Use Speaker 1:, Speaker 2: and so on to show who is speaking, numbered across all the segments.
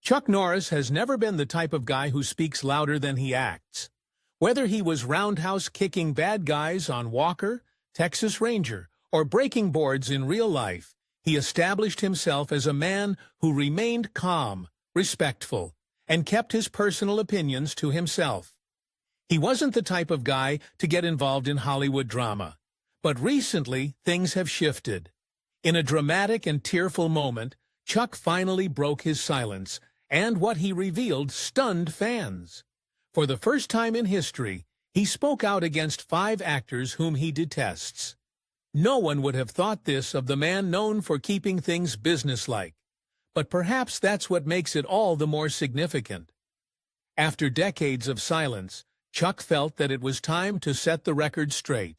Speaker 1: Chuck Norris has never been the type of guy who speaks louder than he acts. Whether he was roundhouse kicking bad guys on Walker, Texas Ranger, or breaking boards in real life, he established himself as a man who remained calm, respectful, and kept his personal opinions to himself. He wasn't the type of guy to get involved in Hollywood drama. But recently, things have shifted. In a dramatic and tearful moment, Chuck finally broke his silence, and what he revealed stunned fans. For the first time in history, he spoke out against 5 actors whom he detests. No one would have thought this of the man known for keeping things businesslike. But perhaps that's what makes it all the more significant. After decades of silence, Chuck felt that it was time to set the record straight.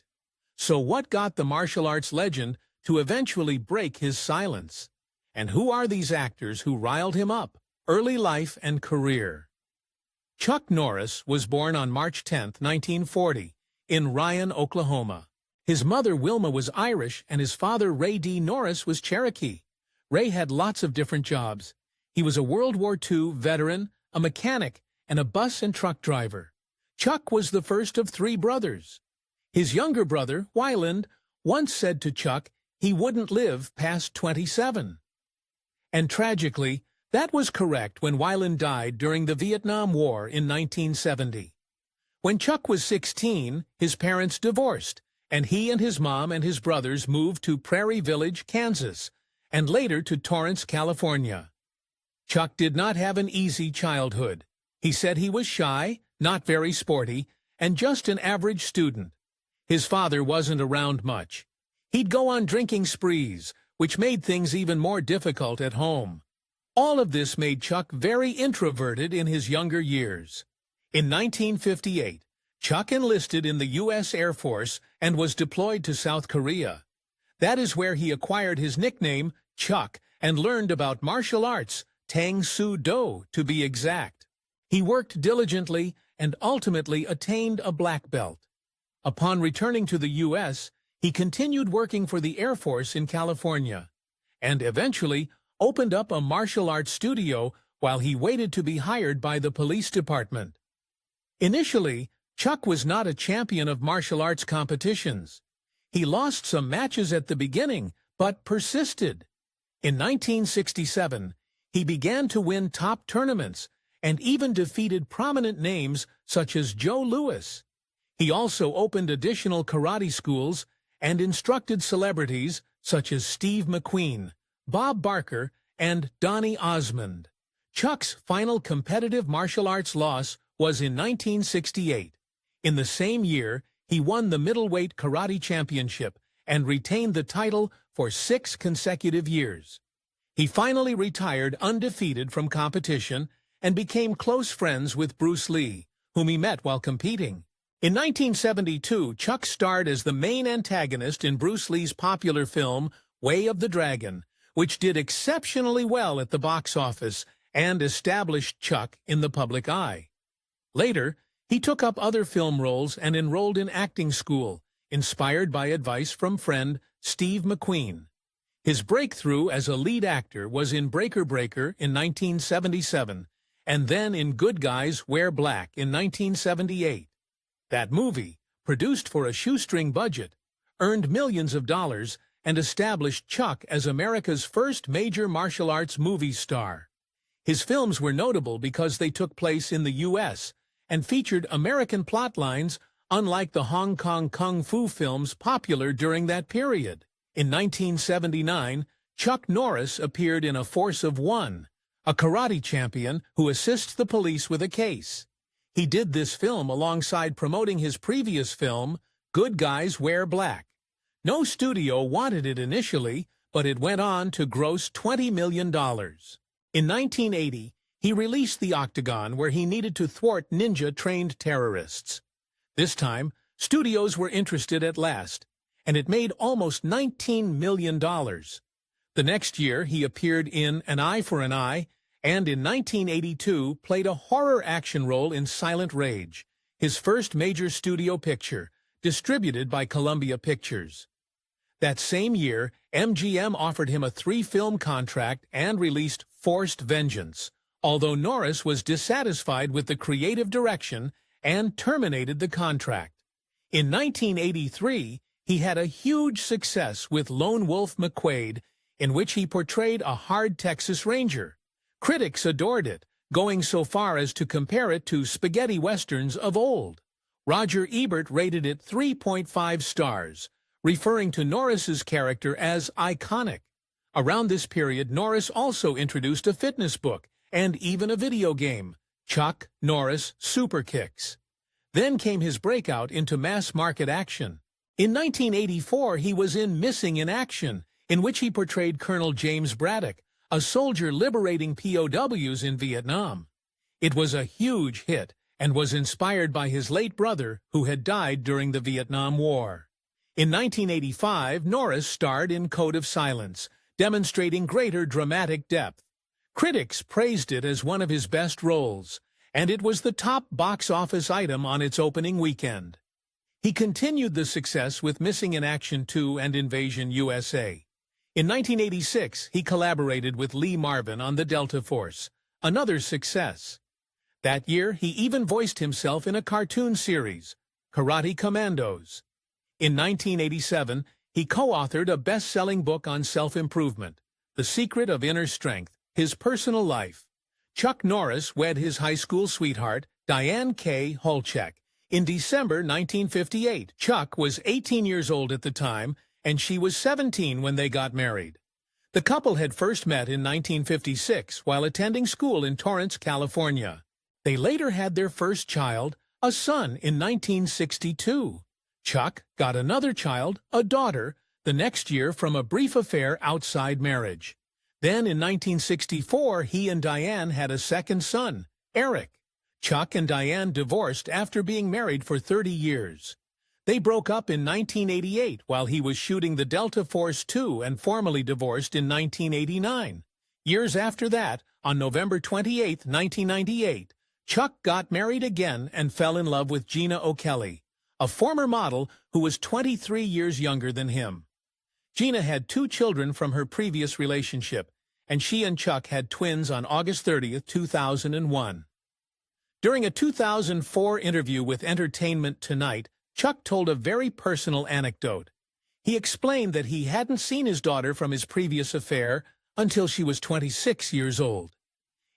Speaker 1: So what got the martial arts legend to eventually break his silence? And who are these actors who riled him up? Early life and career. Chuck Norris was born on March 10, 1940, in Ryan, Oklahoma. His mother Wilma was Irish and his father Ray D. Norris was Cherokee. Ray had lots of different jobs. He was a World War II veteran, a mechanic, and a bus and truck driver. Chuck was the first of 3 brothers. His younger brother, Wyland, once said to Chuck he wouldn't live past 27. And tragically, that was correct when Wyland died during the Vietnam War in 1970. When Chuck was 16, his parents divorced, and he and his mom and his brothers moved to Prairie Village, Kansas, and later to Torrance, California. Chuck did not have an easy childhood. He said he was shy, not very sporty, and just an average student. His father wasn't around much. He'd go on drinking sprees, which made things even more difficult at home. All of this made Chuck very introverted in his younger years. In 1958, Chuck enlisted in the U.S. Air Force and was deployed to South Korea. That is where he acquired his nickname, Chuck, and learned about martial arts, Tang Soo Do to be exact. He worked diligently and ultimately attained a black belt. Upon returning to the U.S., he continued working for the Air Force in California, and eventually opened up a martial arts studio while he waited to be hired by the police department. Initially, Chuck was not a champion of martial arts competitions. He lost some matches at the beginning, but persisted. In 1967, he began to win top tournaments and even defeated prominent names such as Joe Louis. He also opened additional karate schools and instructed celebrities such as Steve McQueen, Bob Barker, and Donny Osmond. Chuck's final competitive martial arts loss was in 1968. In the same year, he won the middleweight karate championship and retained the title for 6 consecutive years. He finally retired undefeated from competition and became close friends with Bruce Lee, whom he met while competing. In 1972, Chuck starred as the main antagonist in Bruce Lee's popular film, Way of the Dragon, which did exceptionally well at the box office and established Chuck in the public eye. Later, he took up other film roles and enrolled in acting school, inspired by advice from friend Steve McQueen. His breakthrough as a lead actor was in Breaker Breaker in 1977, and then in Good Guys Wear Black in 1978. That movie, produced for a shoestring budget, earned millions of dollars and established Chuck as America's first major martial arts movie star. His films were notable because they took place in the U.S., and featured American plot lines unlike the Hong Kong kung fu films popular during that period. In 1979, Chuck Norris appeared in A Force of One, a karate champion who assists the police with a case. He did this film alongside promoting his previous film, Good Guys Wear Black. No studio wanted it initially, but it went on to gross $20 million. In 1980, he released The Octagon, where he needed to thwart ninja-trained terrorists. This time, studios were interested at last, and it made almost $19 million. The next year, he appeared in An Eye for an Eye, and in 1982 played a horror action role in Silent Rage, his first major studio picture, distributed by Columbia Pictures. That same year, MGM offered him a 3-film contract and released Forced Vengeance, although Norris was dissatisfied with the creative direction and terminated the contract. In 1983, he had a huge success with Lone Wolf McQuade, in which he portrayed a hard Texas Ranger. Critics adored it, going so far as to compare it to spaghetti westerns of old. Roger Ebert rated it 3.5 stars, referring to Norris's character as iconic. Around this period, Norris also introduced a fitness book and even a video game, Chuck Norris Super Kicks. Then came his breakout into mass-market action. In 1984, he was in Missing in Action, in which he portrayed Colonel James Braddock, a soldier liberating POWs in Vietnam. It was a huge hit and was inspired by his late brother, who had died during the Vietnam War. In 1985, Norris starred in Code of Silence, demonstrating greater dramatic depth. Critics praised it as one of his best roles, and it was the top box office item on its opening weekend. He continued the success with Missing in Action 2 and Invasion USA. In 1986, he collaborated with Lee Marvin on the Delta Force, another success. That year, he even voiced himself in a cartoon series, Karate Commandos. In 1987, he co-authored a best-selling book on self-improvement, The Secret of Inner Strength, His Personal Life. Chuck Norris wed his high school sweetheart, Diane K. Holchek, in December 1958. Chuck was 18 years old at the time, and she was 17 when they got married. The couple had first met in 1956 while attending school in Torrance, California. They later had their first child, a son, in 1962. Chuck got another child, a daughter, the next year from a brief affair outside marriage. Then in 1964, he and Diane had a second son, Eric. Chuck and Diane divorced after being married for 30 years. They broke up in 1988 while he was shooting the Delta Force 2 and formally divorced in 1989. Years after that, on November 28, 1998, Chuck got married again and fell in love with Gina O'Kelly, a former model who was 23 years younger than him. Gina had 2 children from her previous relationship, and she and Chuck had twins on August 30, 2001. During a 2004 interview with Entertainment Tonight, Chuck told a very personal anecdote. He explained that he hadn't seen his daughter from his previous affair until she was 26 years old.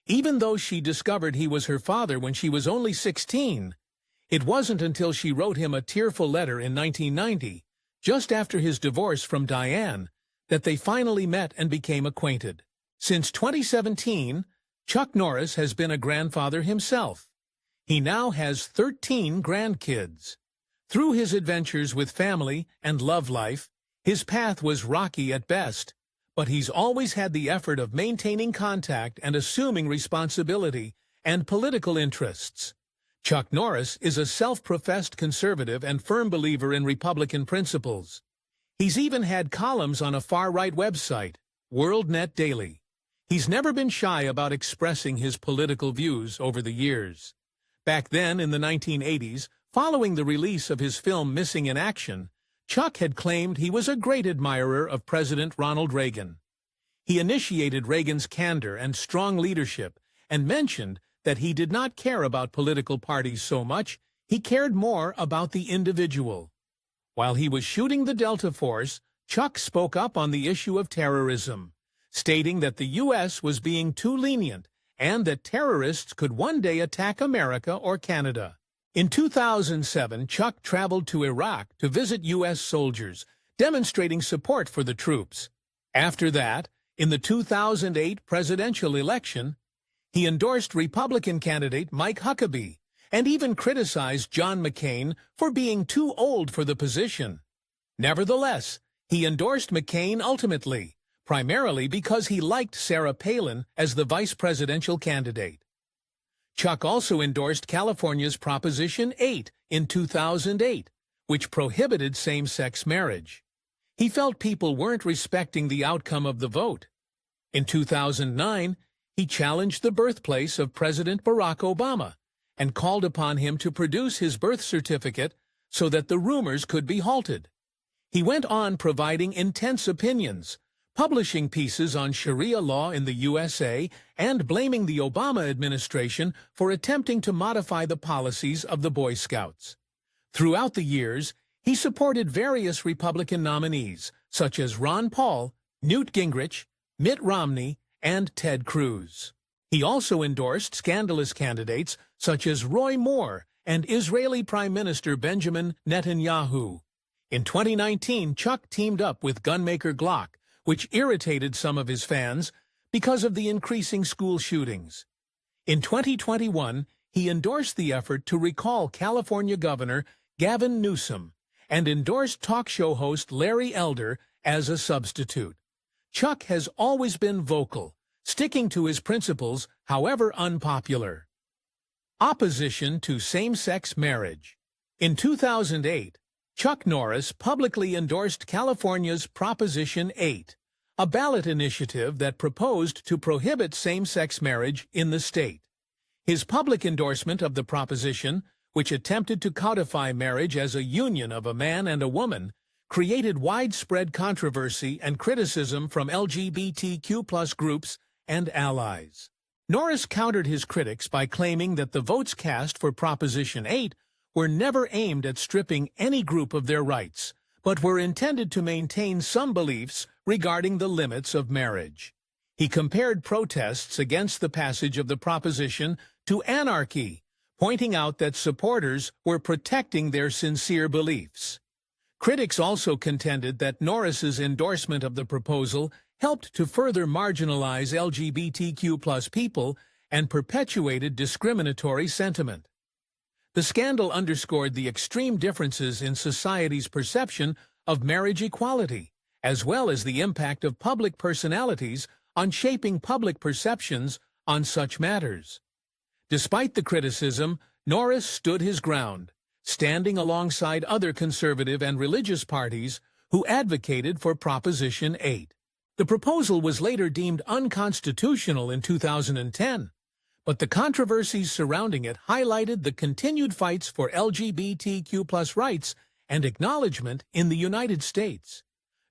Speaker 1: Even though she discovered he was her father when she was only 16, it wasn't until she wrote him a tearful letter in 1990, just after his divorce from Diane, that they finally met and became acquainted. Since 2017, Chuck Norris has been a grandfather himself. He now has 13 grandkids. Through his adventures with family and love life, his path was rocky at best, but he's always had the effort of maintaining contact and assuming responsibility and political interests. Chuck Norris is a self-professed conservative and firm believer in Republican principles. He's even had columns on a far-right website, WorldNet Daily. He's never been shy about expressing his political views over the years. Back then, in the 1980s, following the release of his film Missing in Action, Chuck had claimed he was a great admirer of President Ronald Reagan. He initiated Reagan's candor and strong leadership and mentioned that he did not care about political parties so much, he cared more about the individual. While he was shooting the Delta Force, Chuck spoke up on the issue of terrorism, stating that the U.S. was being too lenient and that terrorists could one day attack America or Canada. In 2007, Chuck traveled to Iraq to visit U.S. soldiers, demonstrating support for the troops. After that, in the 2008 presidential election, he endorsed Republican candidate Mike Huckabee and even criticized John McCain for being too old for the position. Nevertheless, he endorsed McCain ultimately, primarily because he liked Sarah Palin as the vice presidential candidate. Chuck also endorsed California's Proposition 8 in 2008, which prohibited same-sex marriage. He felt people weren't respecting the outcome of the vote. In 2009, he challenged the birthplace of President Barack Obama and called upon him to produce his birth certificate so that the rumors could be halted. He went on providing intense opinions, publishing pieces on Sharia law in the USA and blaming the Obama administration for attempting to modify the policies of the Boy Scouts. Throughout the years, he supported various Republican nominees, such as Ron Paul, Newt Gingrich, Mitt Romney, and Ted Cruz. He also endorsed scandalous candidates such as Roy Moore and Israeli Prime Minister Benjamin Netanyahu. In 2019, Chuck teamed up with gunmaker Glock, which irritated some of his fans because of the increasing school shootings. In 2021, he endorsed the effort to recall California Governor Gavin Newsom and endorsed talk show host Larry Elder as a substitute. Chuck has always been vocal, sticking to his principles, however unpopular. Opposition to same-sex marriage. In 2008, Chuck Norris publicly endorsed California's Proposition 8, a ballot initiative that proposed to prohibit same-sex marriage in the state. His public endorsement of the proposition, which attempted to codify marriage as a union of a man and a woman, created widespread controversy and criticism from LGBTQ+ groups and allies. Norris countered his critics by claiming that the votes cast for Proposition 8 were never aimed at stripping any group of their rights, but were intended to maintain some beliefs regarding the limits of marriage. He compared protests against the passage of the proposition to anarchy, pointing out that supporters were protecting their sincere beliefs. Critics also contended that Norris's endorsement of the proposal helped to further marginalize LGBTQ+ people and perpetuated discriminatory sentiment. The scandal underscored the extreme differences in society's perception of marriage equality, as well as the impact of public personalities on shaping public perceptions on such matters. Despite the criticism, Norris stood his ground, standing alongside other conservative and religious parties who advocated for Proposition 8. The proposal was later deemed unconstitutional in 2010, but the controversies surrounding it highlighted the continued fights for LGBTQ+ rights and acknowledgement in the United States.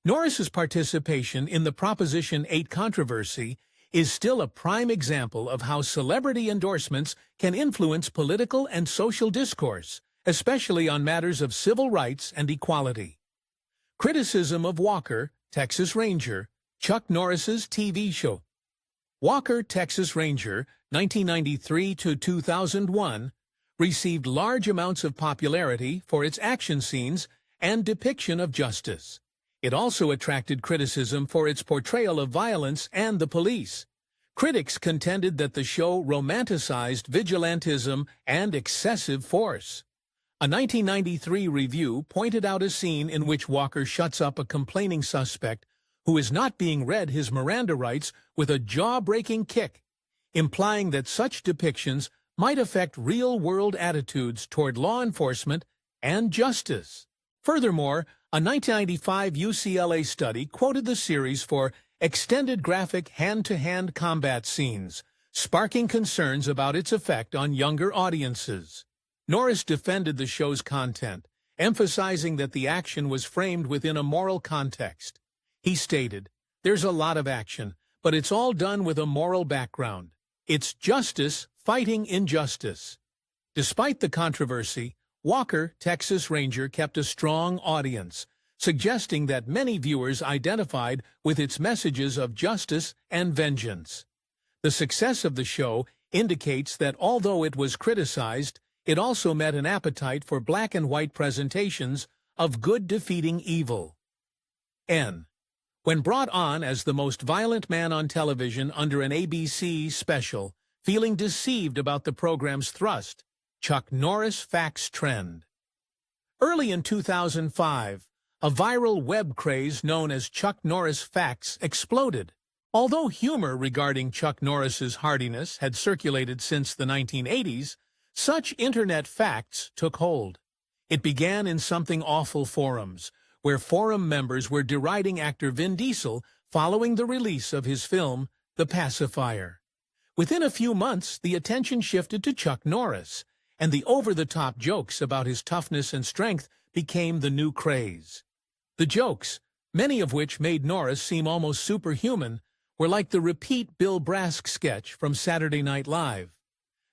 Speaker 1: Norris's participation in the Proposition 8 controversy is still a prime example of how celebrity endorsements can influence political and social discourse, especially on matters of civil rights and equality. Criticism of Walker, Texas Ranger, Chuck Norris's TV show. Walker, Texas Ranger, 1993 to 2001, received large amounts of popularity for its action scenes and depiction of justice. It also attracted criticism for its portrayal of violence and the police. Critics contended that the show romanticized vigilantism and excessive force. A 1993 review pointed out a scene in which Walker shuts up a complaining suspect who is not being read his Miranda rights with a jaw-breaking kick, implying that such depictions might affect real-world attitudes toward law enforcement and justice. Furthermore, a 1995 UCLA study quoted the series for extended graphic hand-to-hand combat scenes, sparking concerns about its effect on younger audiences. Norris defended the show's content, emphasizing that the action was framed within a moral context. He stated, "There's a lot of action, but it's all done with a moral background. It's justice fighting injustice." Despite the controversy, Walker, Texas Ranger kept a strong audience, suggesting that many viewers identified with its messages of justice and vengeance. The success of the show indicates that although it was criticized, it also met an appetite for black and white presentations of good defeating evil. When brought on as the most violent man on television under an ABC special, feeling deceived about the program's thrust, Chuck Norris facts trend. Early in 2005, a viral web craze known as Chuck Norris Facts exploded. Although humor regarding Chuck Norris's hardiness had circulated since the 1980s, such internet facts took hold. It began in Something Awful forums, where forum members were deriding actor Vin Diesel following the release of his film, The Pacifier. Within a few months, the attention shifted to Chuck Norris, and the over-the-top jokes about his toughness and strength became the new craze. The jokes, many of which made Norris seem almost superhuman, were like the repeat Bill Brask sketch from Saturday Night Live.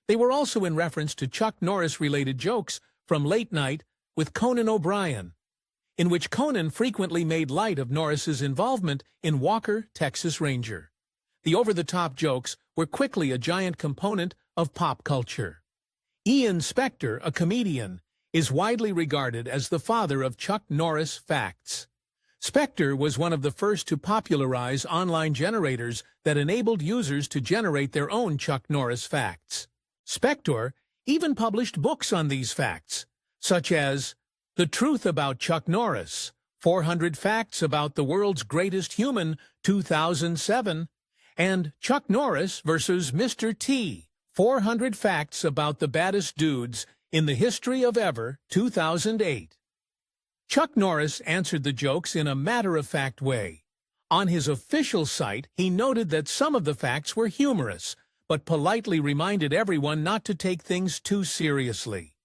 Speaker 1: They were also in reference to Chuck Norris-related jokes from Late Night with Conan O'Brien, in which Conan frequently made light of Norris's involvement in Walker, Texas Ranger. The over-the-top jokes were quickly a giant component of pop culture. Ian Spector, a comedian, is widely regarded as the father of Chuck Norris facts. Spector was one of the first to popularize online generators that enabled users to generate their own Chuck Norris facts. Spector even published books on these facts, such as The Truth About Chuck Norris, 400 Facts About the World's Greatest Human, 2007, and Chuck Norris vs. Mr. T, 400 Facts About the Baddest Dudes in the History of Ever, 2008. Chuck Norris answered the jokes in a matter-of-fact way. On his official site, he noted that some of the facts were humorous, but politely reminded everyone not to take things too seriously.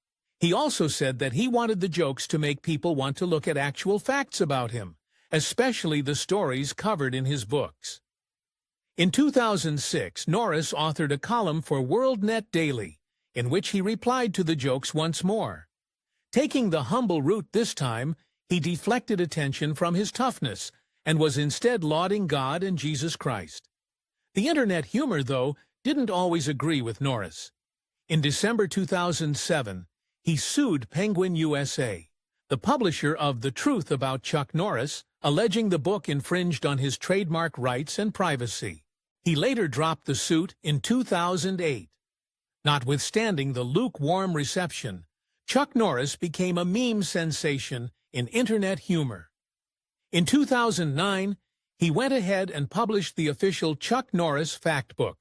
Speaker 1: He also said that he wanted the jokes to make people want to look at actual facts about him, especially the stories covered in his books. In 2006, Norris authored a column for WorldNet Daily, in which he replied to the jokes once more. Taking the humble route this time, he deflected attention from his toughness and was instead lauding God and Jesus Christ. The internet humor, though, didn't always agree with Norris. In December 2007, he sued Penguin USA, the publisher of The Truth About Chuck Norris, alleging the book infringed on his trademark rights and privacy. He later dropped the suit in 2008. Notwithstanding the lukewarm reception, Chuck Norris became a meme sensation in internet humor. In 2009, he went ahead and published the official Chuck Norris Fact Book,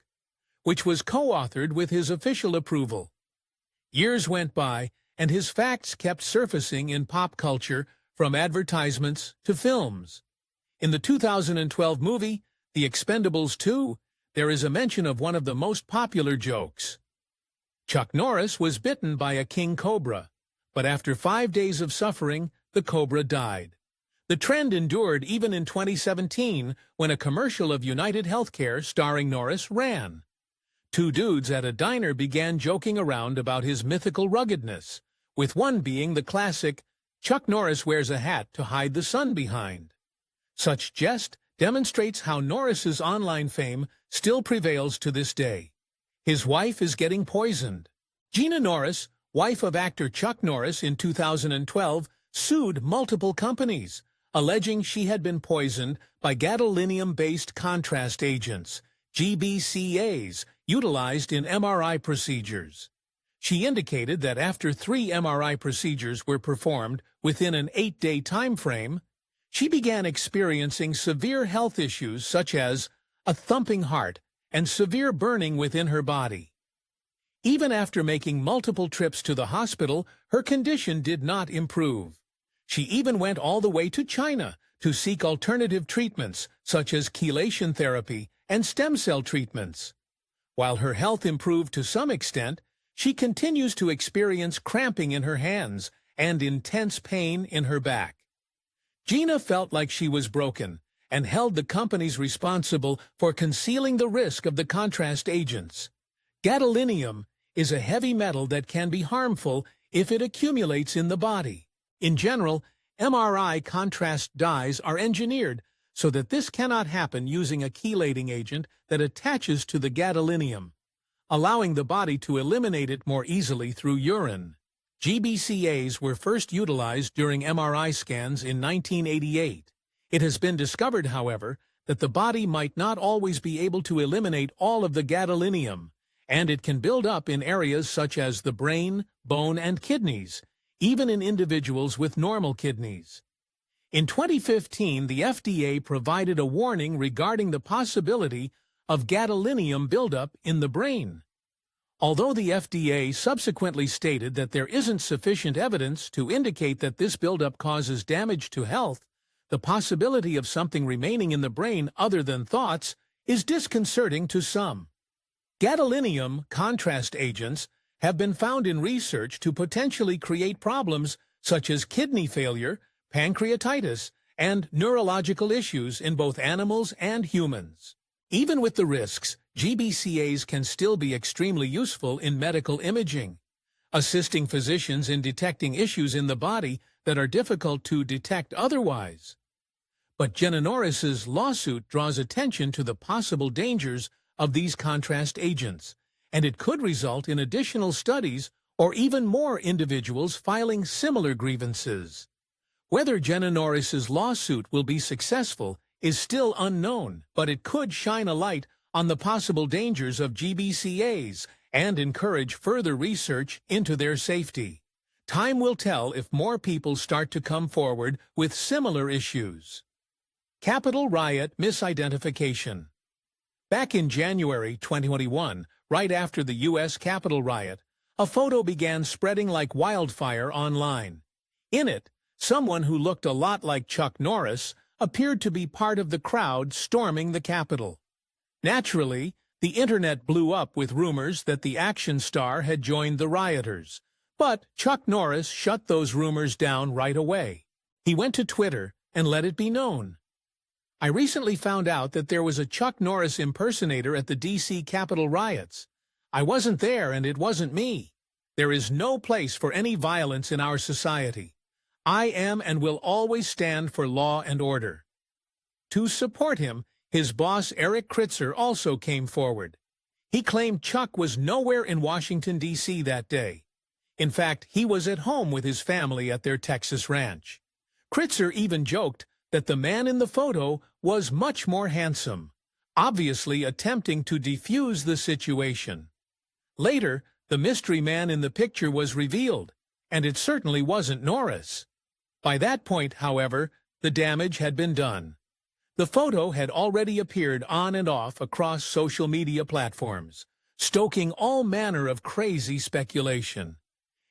Speaker 1: which was co-authored with his official approval. Years went by, and his facts kept surfacing in pop culture, from advertisements to films. In the 2012 movie, The Expendables 2, there is a mention of one of the most popular jokes. Chuck Norris was bitten by a king cobra, but after 5 days of suffering, the cobra died. The trend endured even in 2017, when a commercial of United Healthcare starring Norris ran. Two dudes at a diner began joking around about his mythical ruggedness, with one being the classic, "Chuck Norris wears a hat to hide the sun behind." Such jest demonstrates how Norris's online fame still prevails to this day. His wife is getting poisoned. Gina Norris, wife of actor Chuck Norris, in 2012, sued multiple companies, alleging she had been poisoned by gadolinium-based contrast agents, GBCAs, utilized in MRI procedures. She indicated that after 3 MRI procedures were performed within an 8-day time frame, she began experiencing severe health issues such as a thumping heart and severe burning within her body. Even after making multiple trips to the hospital, her condition did not improve. She even went all the way to China to seek alternative treatments such as chelation therapy and stem cell treatments. While her health improved to some extent, she continues to experience cramping in her hands and intense pain in her back. Gina felt like she was broken and held the companies responsible for concealing the risk of the contrast agents. Gadolinium is a heavy metal that can be harmful if it accumulates in the body. In general, MRI contrast dyes are engineered so that this cannot happen using a chelating agent that attaches to the gadolinium, allowing the body to eliminate it more easily through urine. GBCAs were first utilized during MRI scans in 1988. It has been discovered, however, that the body might not always be able to eliminate all of the gadolinium, and it can build up in areas such as the brain, bone, and kidneys, even in individuals with normal kidneys. In 2015, the FDA provided a warning regarding the possibility of gadolinium buildup in the brain. Although the FDA subsequently stated that there isn't sufficient evidence to indicate that this buildup causes damage to health, the possibility of something remaining in the brain other than thoughts is disconcerting to some. Gadolinium contrast agents have been found in research to potentially create problems such as kidney failure, pancreatitis, and neurological issues in both animals and humans. Even with the risks, GBCAs can still be extremely useful in medical imaging, assisting physicians in detecting issues in the body that are difficult to detect otherwise. But Jenna Norris's lawsuit draws attention to the possible dangers of these contrast agents, and it could result in additional studies or even more individuals filing similar grievances. Whether Jenna Norris's lawsuit will be successful is still unknown, but it could shine a light on the possible dangers of GBCAs and encourage further research into their safety. Time will tell if more people start to come forward with similar issues. Capitol Riot Misidentification. Back in January 2021, right after the U.S. Capitol riot, a photo began spreading like wildfire online. In it, someone who looked a lot like Chuck Norris appeared to be part of the crowd storming the Capitol. Naturally, the internet blew up with rumors that the action star had joined the rioters, but Chuck Norris shut those rumors down right away. He went to Twitter and let it be known. I recently found out that there was a Chuck Norris impersonator at the D.C. Capitol riots. I wasn't there and it wasn't me. There is no place for any violence in our society. I am and will always stand for law and order. To support him, his boss Eric Kritzer also came forward. He claimed Chuck was nowhere in Washington, D.C. that day. In fact, he was at home with his family at their Texas ranch. Kritzer even joked that the man in the photo was much more handsome, obviously attempting to defuse the situation. Later, the mystery man in the picture was revealed, and it certainly wasn't Norris. By that point, however, the damage had been done. The photo had already appeared on and off across social media platforms, stoking all manner of crazy speculation.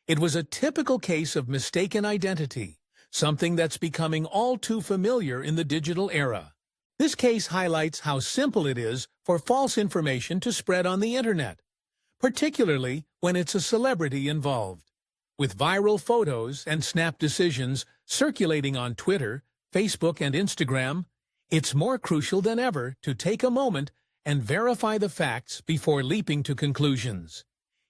Speaker 1: It was a typical case of mistaken identity, something that's becoming all too familiar in the digital era. This case highlights how simple it is for false information to spread on the internet, particularly when it's a celebrity involved. With viral photos and snap decisions circulating on Twitter, Facebook, and Instagram, it's more crucial than ever to take a moment and verify the facts before leaping to conclusions.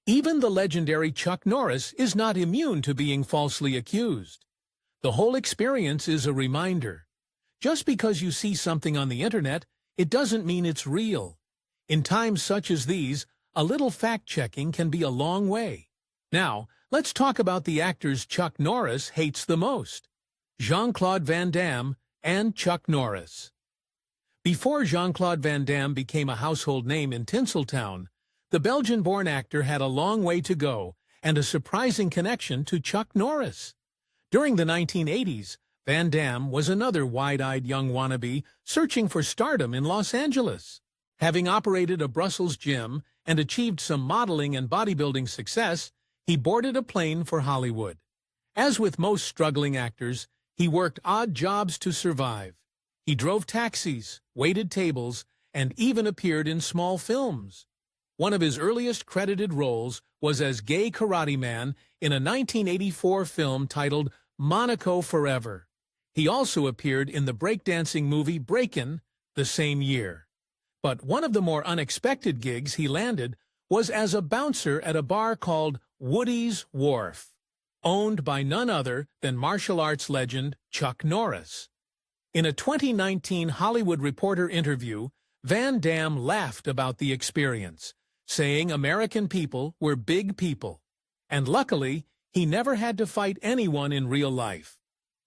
Speaker 1: Even the legendary Chuck Norris is not immune to being falsely accused. The whole experience is a reminder. Just because you see something on the internet, it doesn't mean it's real. In times such as these, a little fact-checking can be a long way. Now, let's talk about the actors Chuck Norris hates the most: Jean-Claude Van Damme and Chuck Norris. Before Jean-Claude Van Damme became a household name in Tinseltown, the Belgian-born actor had a long way to go and a surprising connection to Chuck Norris. During the 1980s, Van Damme was another wide-eyed young wannabe searching for stardom in Los Angeles. Having operated a Brussels gym and achieved some modeling and bodybuilding success, he boarded a plane for Hollywood. As with most struggling actors, he worked odd jobs to survive. He drove taxis, waited tables, and even appeared in small films. One of his earliest credited roles was as gay karate man in a 1984 film titled Monaco Forever. He also appeared in the breakdancing movie Breakin' the same year. But one of the more unexpected gigs he landed was as a bouncer at a bar called Woody's Wharf, owned by none other than martial arts legend Chuck Norris. In a 2019 Hollywood Reporter interview, Van Damme laughed about the experience, saying American people were big people, and luckily, he never had to fight anyone in real life.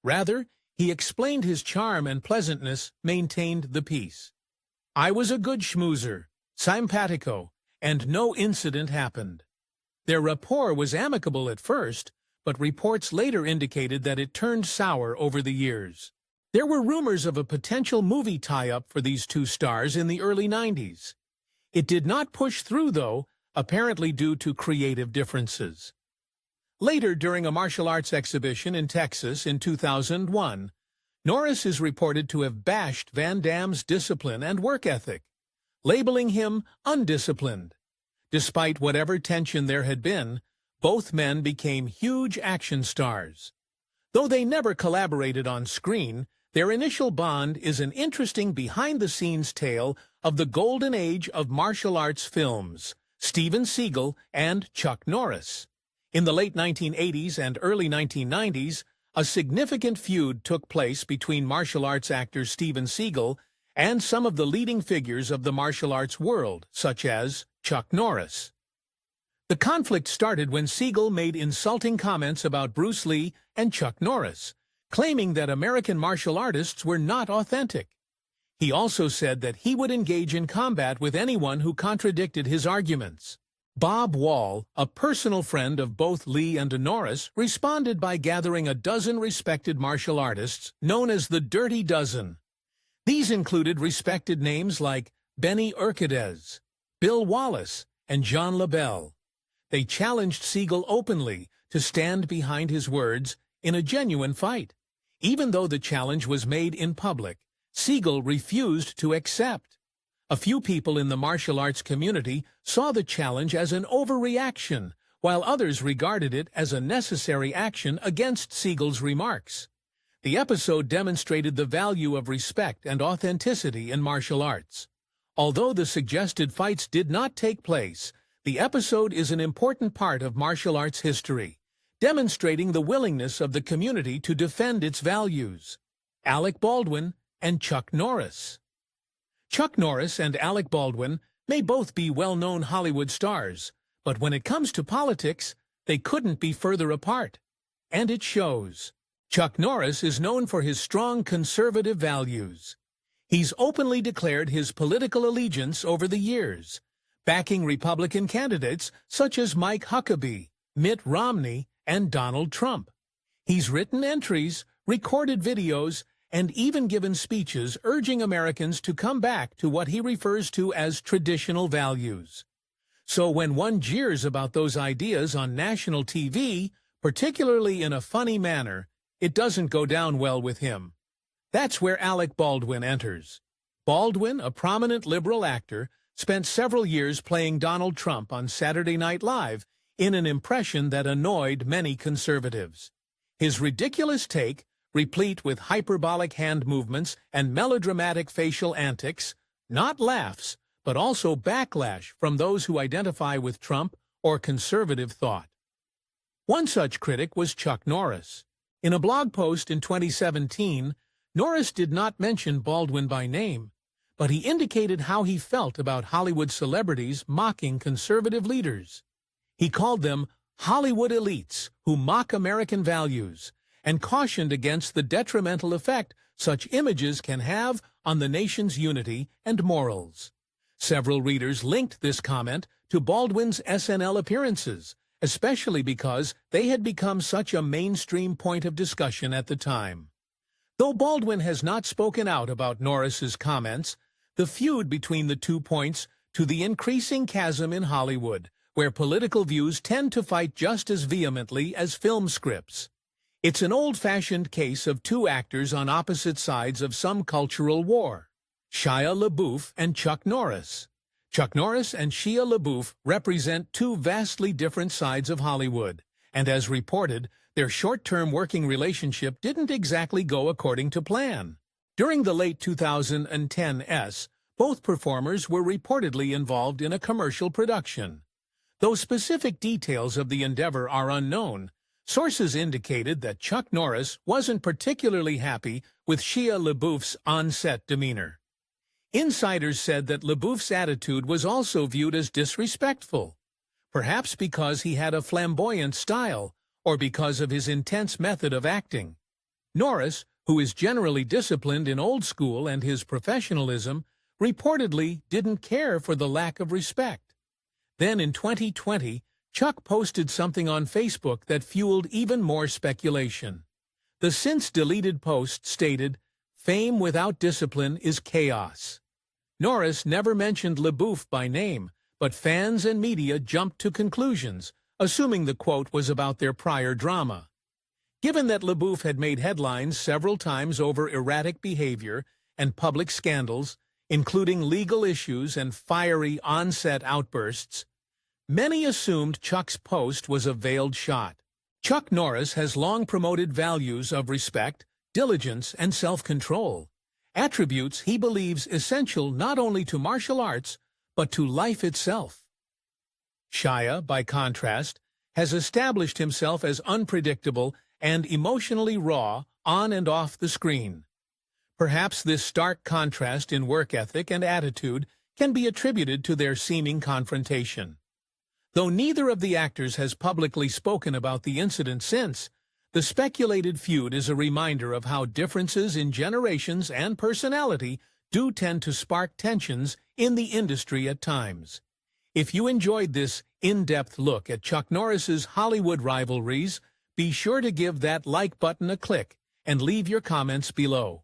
Speaker 1: Rather, he explained his charm and pleasantness maintained the peace. I was a good schmoozer, simpatico, and no incident happened. Their rapport was amicable at first, but reports later indicated that it turned sour over the years. There were rumors of a potential movie tie-up for these two stars in the early 90s. It did not push through, though, apparently due to creative differences. Later, during a martial arts exhibition in Texas in 2001, Norris is reported to have bashed Van Damme's discipline and work ethic, labeling him undisciplined. Despite whatever tension there had been, both men became huge action stars. Though they never collaborated on screen, Their initial bond is an interesting behind-the-scenes tale of the golden age of martial arts films, Steven Seagal and Chuck Norris. In the late 1980s and early 1990s, a significant feud took place between martial arts actor Steven Seagal and some of the leading figures of the martial arts world, such as Chuck Norris. The conflict started when Seagal made insulting comments about Bruce Lee and Chuck Norris, claiming that American martial artists were not authentic. He also said that he would engage in combat with anyone who contradicted his arguments. Bob Wall, a personal friend of both Lee and Norris, responded by gathering a dozen respected martial artists known as the Dirty Dozen. These included respected names like Benny Urquidez, Bill Wallace, and John LaBelle. They challenged Seagal openly to stand behind his words in a genuine fight. Even though the challenge was made in public, Seagal refused to accept. A few people in the martial arts community saw the challenge as an overreaction, while others regarded it as a necessary action against Seagal's remarks. The episode demonstrated the value of respect and authenticity in martial arts. Although the suggested fights did not take place, the episode is an important part of martial arts history, demonstrating the willingness of the community to defend its values. Alec Baldwin and Chuck Norris. Chuck Norris and Alec Baldwin may both be well-known Hollywood stars, but when it comes to politics, they couldn't be further apart. And it shows. Chuck Norris is known for his strong conservative values. He's openly declared his political allegiance over the years, backing Republican candidates such as Mike Huckabee, Mitt Romney, and Donald Trump. He's written entries, recorded videos, and even given speeches urging Americans to come back to what he refers to as traditional values. So when one jeers about those ideas on national TV, particularly in a funny manner, it doesn't go down well with him. That's where Alec Baldwin enters. Baldwin, a prominent liberal actor, spent several years playing Donald Trump on Saturday Night Live in an impression that annoyed many conservatives. His ridiculous take, replete with hyperbolic hand movements and melodramatic facial antics, not laughs, but also backlash from those who identify with Trump or conservative thought. One such critic was Chuck Norris. In a blog post in 2017, Norris did not mention Baldwin by name, but he indicated how he felt about Hollywood celebrities mocking conservative leaders. He called them Hollywood elites who mock American values, and cautioned against the detrimental effect such images can have on the nation's unity and morals. Several readers linked this comment to Baldwin's SNL appearances, especially because they had become such a mainstream point of discussion at the time. Though Baldwin has not spoken out about Norris's comments, the feud between the two points to the increasing chasm in Hollywood, where political views tend to fight just as vehemently as film scripts. It's an old-fashioned case of two actors on opposite sides of some cultural war. Shia LaBeouf and Chuck Norris. Chuck Norris and Shia LaBeouf represent two vastly different sides of Hollywood, and as reported, their short-term working relationship didn't exactly go according to plan. During the late 2010s, both performers were reportedly involved in a commercial production. Though specific details of the endeavor are unknown, sources indicated that Chuck Norris wasn't particularly happy with Shia LaBeouf's on-set demeanor. Insiders said that LaBeouf's attitude was also viewed as disrespectful, perhaps because he had a flamboyant style or because of his intense method of acting. Norris, who is generally disciplined in old school and his professionalism, reportedly didn't care for the lack of respect. Then in 2020, Chuck posted something on Facebook that fueled even more speculation. The since-deleted post stated, "Fame without discipline is chaos." Norris never mentioned LaBeouf by name, but fans and media jumped to conclusions, assuming the quote was about their prior drama. Given that LaBeouf had made headlines several times over erratic behavior and public scandals, including legal issues and fiery on-set outbursts, many assumed Chuck's post was a veiled shot. Chuck Norris has long promoted values of respect, diligence, and self-control, attributes he believes essential not only to martial arts, but to life itself. Shia, by contrast, has established himself as unpredictable and emotionally raw on and off the screen. Perhaps this stark contrast in work ethic and attitude can be attributed to their seeming confrontation. Though neither of the actors has publicly spoken about the incident since, the speculated feud is a reminder of how differences in generations and personality do tend to spark tensions in the industry at times. If you enjoyed this in-depth look at Chuck Norris's Hollywood rivalries, be sure to give that like button a click and leave your comments below.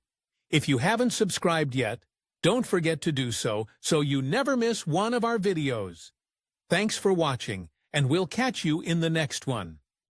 Speaker 1: If you haven't subscribed yet, don't forget to do so you never miss one of our videos. Thanks for watching, and we'll catch you in the next one.